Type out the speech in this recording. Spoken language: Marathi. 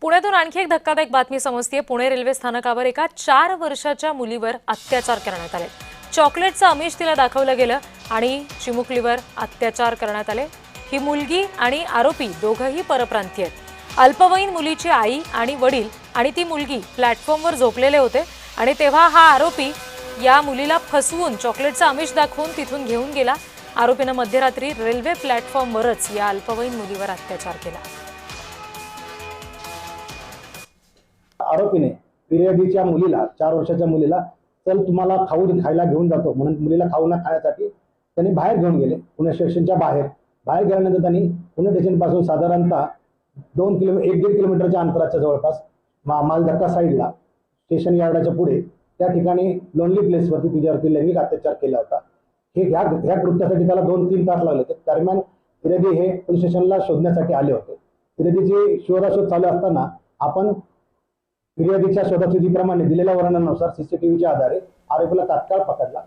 पुण्यातून आणखी एक धक्कादायक बातमी समजते। पुणे रेल्वे स्थानकावर एका 4 वर्षाच्या मुलीवर अत्याचार करण्यात आले। चॉकलेटचं आमिष तिला दाखवलं गेलं आणि चिमुकलीवर अत्याचार करण्यात आले। ही मुलगी आणि आरोपी दोघंही परप्रांतीय आहेत। अल्पवयीन मुलीची आई आणि वडील आणि ती मुलगी प्लॅटफॉर्मवर झोपलेले होते आणि तेव्हा हा आरोपी या मुलीला फसवून चॉकलेटचं आमिष दाखवून तिथून घेऊन गेला। आरोपीने मध्यरात्री रेल्वे प्लॅटफॉर्मवरच या अल्पवयीन मुलीवर अत्याचार केला। आरोपीने पिरियडीच्या मुलीला 4 वर्षाच्या मुलीला चल तुम्हाला खायला घेऊन जातो म्हणून मुलीला खाऊ खाण्यासाठी त्यांनी बाहेर घेऊन गेले। पुणे स्टेशनच्या बाहेर गेल्यानंतर त्यांनी पुणे स्टेशन पासून साधारणतः 1-1.5 किलोमीटरच्या अंतराच्या जवळपास मालधक्का साईडला स्टेशन यार्डाच्या पुढे त्या ठिकाणी लोनली प्लेसवरती तिच्यावरती लैंगिक अत्याचार केला होता। ह्या कृत्यासाठी त्याला 2-3 तास लागले। दरम्यान फिर्यादी हे पोलीस स्टेशनला शोधण्यासाठी आले होते। फिर्यादीची शोध चालू असताना आपण फिर्यादीच्या शोधासुधीप्रमाणे दिलेल्या वर्णनानुसार सीसीटीव्हीच्या आधारे आरोपीला तात्काळ पकडला।